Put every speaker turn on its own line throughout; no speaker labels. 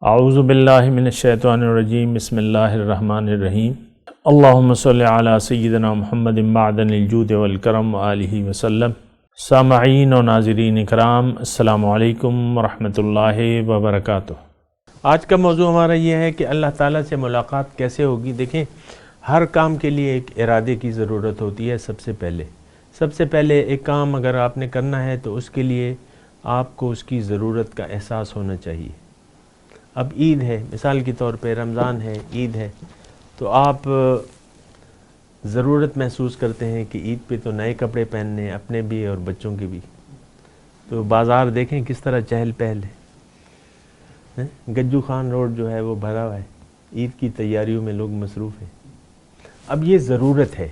اعوذ باللہ من الشیطان الرجیم بسم اللہ الرحمن الرحیم اللہم صلی علی سیدنا محمد معدن الجود والکرم وآلہ وسلم۔ سامعین و ناظرین اکرام، السلام علیکم ورحمۃ اللہ وبرکاتہ۔ آج کا موضوع ہمارا یہ ہے کہ اللہ تعالیٰ سے ملاقات کیسے ہوگی۔ دیکھیں، ہر کام کے لیے ایک ارادے کی ضرورت ہوتی ہے۔ سب سے پہلے ایک کام اگر آپ نے کرنا ہے تو اس کے لیے آپ کو اس کی ضرورت کا احساس ہونا چاہیے۔ اب عید ہے، مثال کے طور پہ رمضان ہے، عید ہے، تو آپ ضرورت محسوس کرتے ہیں کہ عید پہ تو نئے کپڑے پہننے، اپنے بھی اور بچوں کے بھی۔ تو بازار دیکھیں کس طرح چہل پہل ہے، گجو خان روڈ جو ہے وہ بھرا ہوا ہے، عید کی تیاریوں میں لوگ مصروف ہیں۔ اب یہ ضرورت ہے،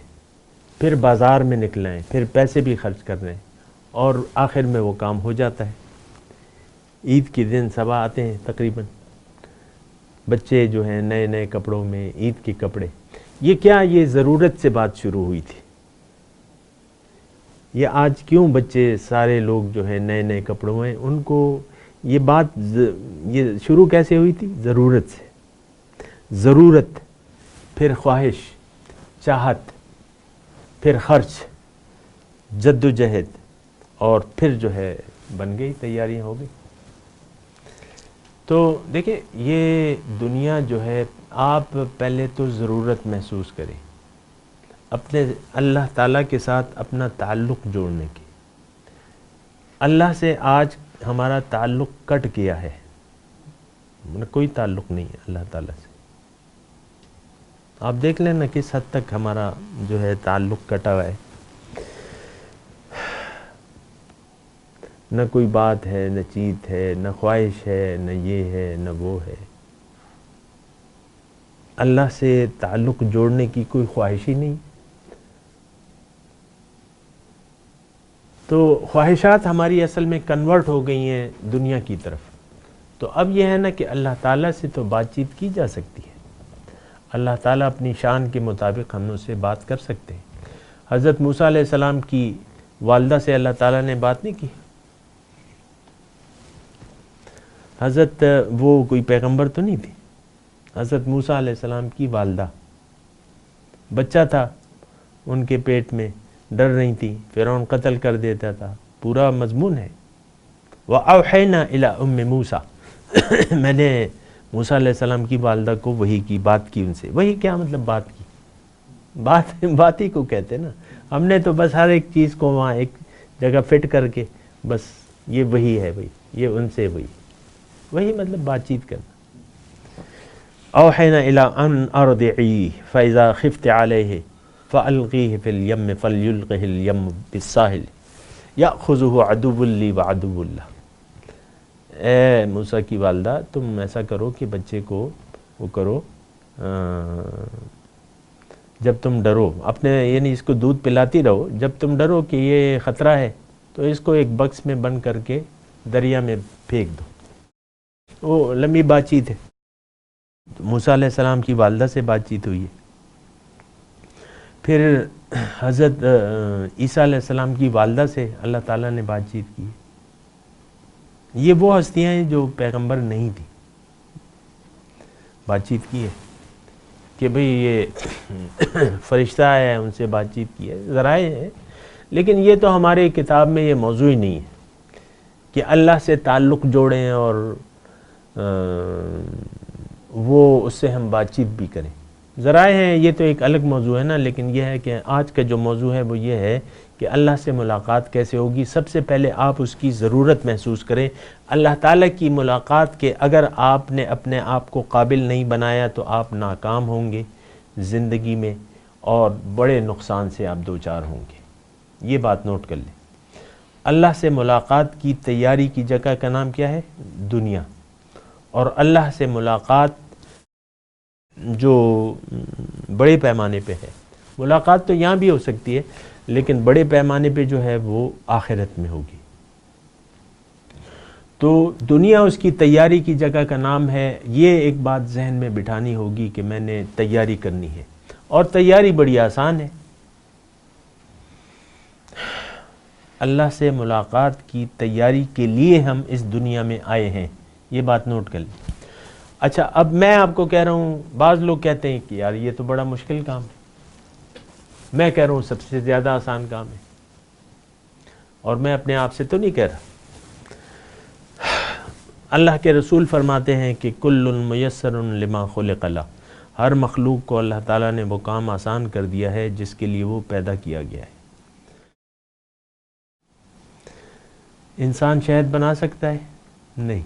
پھر بازار میں نکلنا ہے، پھر پیسے بھی خرچ کر رہے ہیں، اور آخر میں وہ کام ہو جاتا ہے۔ عید کے دن صبح آتے ہیں، تقریباً بچے جو ہیں نئے نئے کپڑوں میں، عید کے کپڑے۔ یہ ضرورت سے بات شروع ہوئی تھی۔ یہ آج کیوں بچے سارے لوگ جو ہیں نئے نئے کپڑوں میں، ان کو یہ بات یہ شروع کیسے ہوئی تھی؟ ضرورت سے۔ ضرورت، پھر خواہش، چاہت، پھر خرچ، جد و جہد، اور پھر جو ہے بن گئی، تیاریاں ہو گئی۔ تو دیکھیں، یہ دنیا جو ہے، آپ پہلے تو ضرورت محسوس کریں اپنے اللہ تعالیٰ کے ساتھ اپنا تعلق جوڑنے کی۔ اللہ سے آج ہمارا تعلق کٹ گیا ہے، کوئی تعلق نہیں ہے اللہ تعالیٰ سے۔ آپ دیکھ لیں نا کس حد تک ہمارا جو ہے تعلق کٹا ہوا ہے۔ نہ کوئی بات ہے، نہ چیت ہے، نہ خواہش ہے، نہ یہ ہے، نہ وہ ہے۔ اللہ سے تعلق جوڑنے کی کوئی خواہش ہی نہیں۔ تو خواہشات ہماری اصل میں کنورٹ ہو گئی ہیں دنیا کی طرف۔ تو اب یہ ہے نا کہ اللہ تعالیٰ سے تو بات چیت کی جا سکتی ہے، اللہ تعالیٰ اپنی شان کے مطابق ہم سے بات کر سکتے ہیں۔ حضرت موسیٰ علیہ السلام کی والدہ سے اللہ تعالیٰ نے بات نہیں کی۔ حضرت وہ کوئی پیغمبر تو نہیں تھی، حضرت موسیٰ علیہ السلام کی والدہ، بچہ تھا ان کے پیٹ میں، ڈر رہی تھی، فرعون قتل کر دیتا تھا، پورا مضمون ہے۔ وَأَوْحَيْنَا إِلَىٰ أُمِّ مُوسَىٰ، میں نے موسیٰ علیہ السلام کی والدہ کو وحی کی، بات کی ان سے۔ وحی کیا مطلب بات کی؟ بات ہی کو کہتے ہیں نا۔ ہم نے تو بس ہر ایک چیز کو وہاں ایک جگہ فٹ کر کے بس یہ وحی ہے، بھائی یہ ان سے وہی مطلب بات چیت کرنا۔ اوحینا الی ان ارضعیہ فاذا خفت علیہ فالقیہ فی الیم فلیلقہ الیم بالساحل یاخذہ عدو لی وعدو اللہ۔ اے موسیٰ کی والدہ، تم ایسا کرو کہ بچے کو وہ کرو، جب تم ڈرو اپنے، یعنی اس کو دودھ پلاتی رہو، جب تم ڈرو کہ یہ خطرہ ہے تو اس کو ایک بکس میں بند کر کے دریا میں پھینک دو۔ وہ لمبی بات چیت ہے۔ موسیٰ علیہ السلام کی والدہ سے بات چیت ہوئی ہے۔ پھر حضرت عیسیٰ علیہ السلام کی والدہ سے اللہ تعالیٰ نے بات چیت کی۔ یہ وہ ہستیاں ہیں جو پیغمبر نہیں تھی، بات چیت کی ہے کہ بھئی یہ فرشتہ ہے، ان سے بات چیت کی ہے، ذرائع ہیں۔ لیکن یہ تو ہمارے کتاب میں یہ موضوع ہی نہیں ہے کہ اللہ سے تعلق جوڑیں اور وہ اس سے ہم بات چیت بھی کریں۔ ذرائع ہیں، یہ تو ایک الگ موضوع ہے نا۔ لیکن یہ ہے کہ آج کا جو موضوع ہے وہ یہ ہے کہ اللہ سے ملاقات کیسے ہوگی۔ سب سے پہلے آپ اس کی ضرورت محسوس کریں۔ اللہ تعالیٰ کی ملاقات کے اگر آپ نے اپنے آپ کو قابل نہیں بنایا تو آپ ناکام ہوں گے زندگی میں، اور بڑے نقصان سے آپ دوچار ہوں گے۔ یہ بات نوٹ کر لیں۔ اللہ سے ملاقات کی تیاری کی جگہ کا نام کیا ہے؟ دنیا۔ اور اللہ سے ملاقات جو بڑے پیمانے پہ ہے، ملاقات تو یہاں بھی ہو سکتی ہے لیکن بڑے پیمانے پہ جو ہے وہ آخرت میں ہوگی۔ تو دنیا اس کی تیاری کی جگہ کا نام ہے۔ یہ ایک بات ذہن میں بٹھانی ہوگی کہ میں نے تیاری کرنی ہے، اور تیاری بڑی آسان ہے۔ اللہ سے ملاقات کی تیاری کے لیے ہم اس دنیا میں آئے ہیں، یہ بات نوٹ کر لیں۔ اچھا اب میں آپ کو کہہ رہا ہوں، بعض لوگ کہتے ہیں کہ یار یہ تو بڑا مشکل کام ہے، میں کہہ رہا ہوں سب سے زیادہ آسان کام ہے، اور میں اپنے آپ سے تو نہیں کہہ رہا۔ اللہ کے رسول فرماتے ہیں کہ کل میسر لما خلق لہ، ہر مخلوق کو اللہ تعالیٰ نے وہ کام آسان کر دیا ہے جس کے لیے وہ پیدا کیا گیا ہے۔ انسان شہد بنا سکتا ہے؟ نہیں۔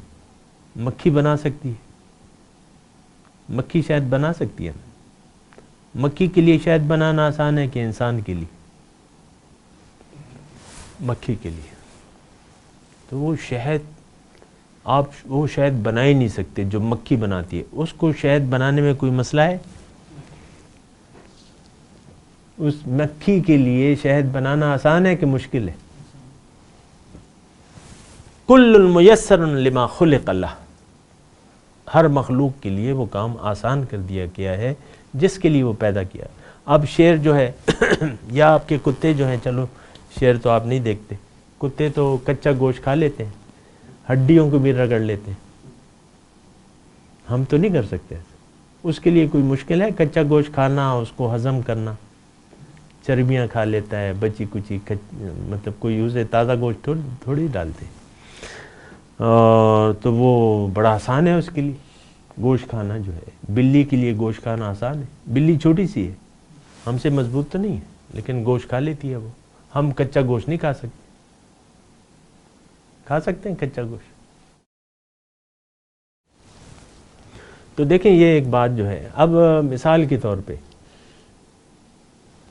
مکھی بنا سکتی ہے؟ مکھی شہد بنا سکتی ہے؟ مکھی کے لیے شہد بنانا آسان ہے کہ انسان کے لیے؟ مکھی کے لیے۔ تو وہ شہد آپ وہ شہد بنا ہی نہیں سکتے جو مکھی بناتی ہے۔ اس کو شہد بنانے میں کوئی مسئلہ ہے؟ اس مکھی کے لیے شہد بنانا آسان ہے کہ مشکل ہے؟ کل میسر لما خلق لہ، ہر مخلوق کے لیے وہ کام آسان کر دیا گیا ہے جس کے لیے وہ پیدا کیا۔ اب شیر جو ہے یا آپ کے کتے جو ہیں، چلو شیر تو آپ نہیں دیکھتے، کتے تو کچا گوشت کھا لیتے ہیں، ہڈیوں کو بھی رگڑ لیتے ہیں، ہم تو نہیں کر سکتے۔ اس کے لیے کوئی مشکل ہے کچا گوشت کھانا، اس کو ہضم کرنا؟ چربیاں کھا لیتا ہے، بچی کچی، مطلب کوئی اسے تازہ گوشت تھوڑی ڈالتے، تو وہ بڑا آسان ہے اس کے لیے گوشت کھانا جو ہے۔ بلی کے لیے گوشت کھانا آسان ہے، بلی چھوٹی سی ہے، ہم سے مضبوط تو نہیں ہے، لیکن گوشت کھا لیتی ہے وہ۔ ہم کچا گوشت نہیں کھا سکتے، کھا سکتے ہیں کچا گوشت؟ تو دیکھیں یہ ایک بات جو ہے۔ اب مثال کے طور پہ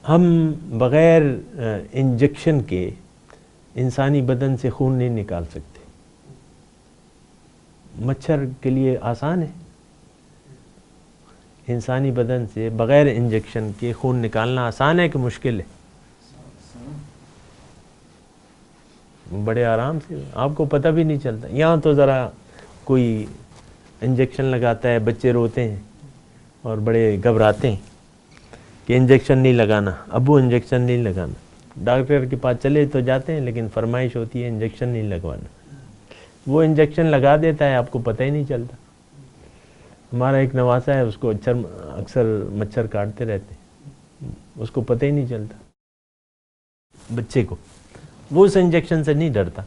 ہم بغیر انجیکشن کے انسانی بدن سے خون نہیں نکال سکتے۔ مچھر کے لیے آسان ہے انسانی بدن سے بغیر انجیکشن کے خون نکالنا؟ آسان ہے کہ مشکل ہے؟ بڑے آرام سے، آپ کو پتہ بھی نہیں چلتا۔ یہاں تو ذرا کوئی انجیکشن لگاتا ہے، بچے روتے ہیں اور بڑے گھبراتے ہیں کہ انجیکشن نہیں لگانا، ابو انجیکشن نہیں لگانا۔ ڈاکٹر کے پاس چلے تو جاتے ہیں، لیکن فرمائش ہوتی ہے انجیکشن نہیں لگوانا۔ وہ انجیکشن لگا دیتا ہے، آپ کو پتہ ہی نہیں چلتا۔ ہمارا ایک نواسا ہے، اس کو اکثر مچھر کاٹتے رہتے ہیں، اس کو پتہ ہی نہیں چلتا بچے کو۔ وہ اس انجیکشن سے نہیں ڈرتا،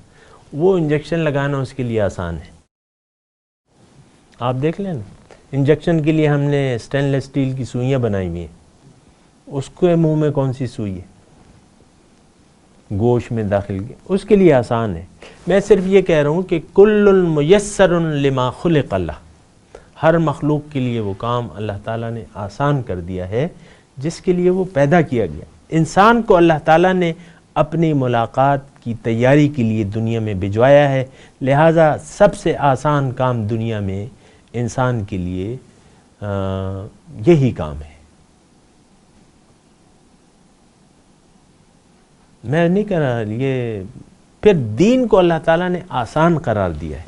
وہ انجیکشن لگانا اس کے لیے آسان ہے۔ آپ دیکھ لیں نا، انجیکشن کے لیے ہم نے سٹین لیس اسٹیل کی سوئیاں بنائی ہوئی ہیں، اس کے منہ میں کون سی سوئی ہے؟ گوشت میں داخل کی، اس کے لیے آسان ہے۔ میں صرف یہ کہہ رہا ہوں کہ کل میسر لما خلق لہ، ہر مخلوق کے لیے وہ کام اللہ تعالیٰ نے آسان کر دیا ہے جس کے لیے وہ پیدا کیا گیا۔ انسان کو اللہ تعالیٰ نے اپنی ملاقات کی تیاری کے لیے دنیا میں بھجوایا ہے، لہٰذا سب سے آسان کام دنیا میں انسان کے لیے یہی کام ہے۔ میں نہیں کہہ رہا، یہ پھر دین کو اللہ تعالیٰ نے آسان قرار دیا ہے۔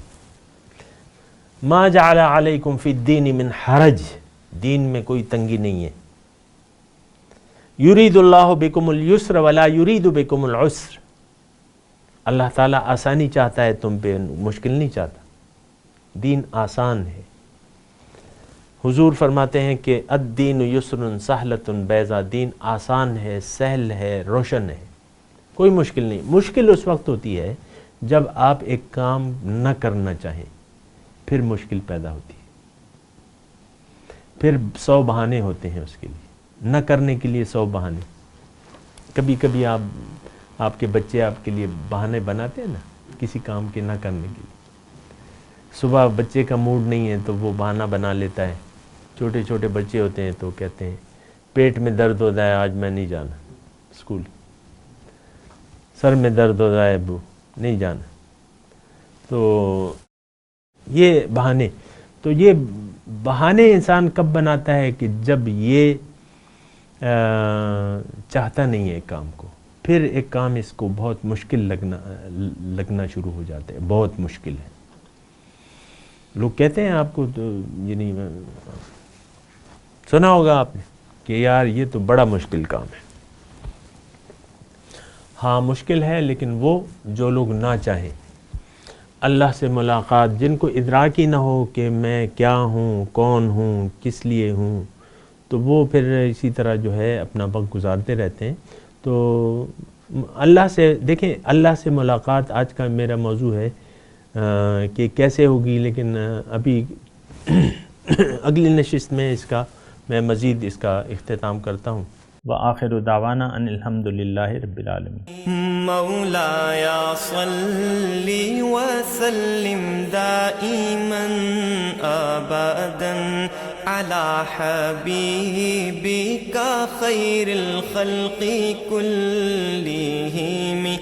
ما جعل علیکم فی الدین من حرج، دین میں کوئی تنگی نہیں ہے۔ یرید اللہ بکم اليسر ولا یرید بکم العسر، اللہ تعالیٰ آسانی چاہتا ہے تم پہ، مشکل نہیں چاہتا، دین آسان ہے۔ حضور فرماتے ہیں کہ الدین یسر سہلۃ بیضاء، دین آسان ہے، سہل ہے، روشن ہے، کوئی مشکل نہیں۔ مشکل اس وقت ہوتی ہے جب آپ ایک کام نہ کرنا چاہیں، پھر مشکل پیدا ہوتی ہے، پھر 100 بہانے ہوتے ہیں اس کے لیے، نہ کرنے کے لیے 100 بہانے۔ کبھی کبھی آپ کے بچے آپ کے لیے بہانے بناتے ہیں نا کسی کام کے نہ کرنے کے لیے۔ صبح بچے کا موڈ نہیں ہے تو وہ بہانہ بنا لیتا ہے، چھوٹے چھوٹے بچے ہوتے ہیں تو کہتے ہیں پیٹ میں درد ہوتا ہے آج میں نہیں جانا اسکول، سر میں درد ہوتا ہے ابو نہیں جانا۔ تو یہ بہانے، تو یہ بہانے انسان کب بناتا ہے؟ کہ جب یہ چاہتا نہیں ہے کام کو، پھر ایک کام اس کو بہت مشکل لگنا شروع ہو جاتا ہے، بہت مشکل ہے۔ لوگ کہتے ہیں آپ کو تو یعنی سنا ہوگا آپ نے کہ یار یہ تو بڑا مشکل کام ہے۔ ہاں مشکل ہے، لیکن وہ جو لوگ نہ چاہیں، اللہ سے ملاقات، جن کو ادراک ہی نہ ہو کہ میں کیا ہوں، کون ہوں، کس لیے ہوں، تو وہ پھر اسی طرح جو ہے اپنا وقت گزارتے رہتے ہیں۔ تو اللہ سے دیکھیں، اللہ سے ملاقات آج کا میرا موضوع ہے کہ کیسے ہوگی، لیکن ابھی اگلی نشست میں اس کا میں مزید اس کا اختتام کرتا ہوں۔ وآخر دعوانا ان الحمدللہ رب العالمین۔
مولایا صلی وسلم دائما ابدا علی حبیبک خیر الخلق کلہم۔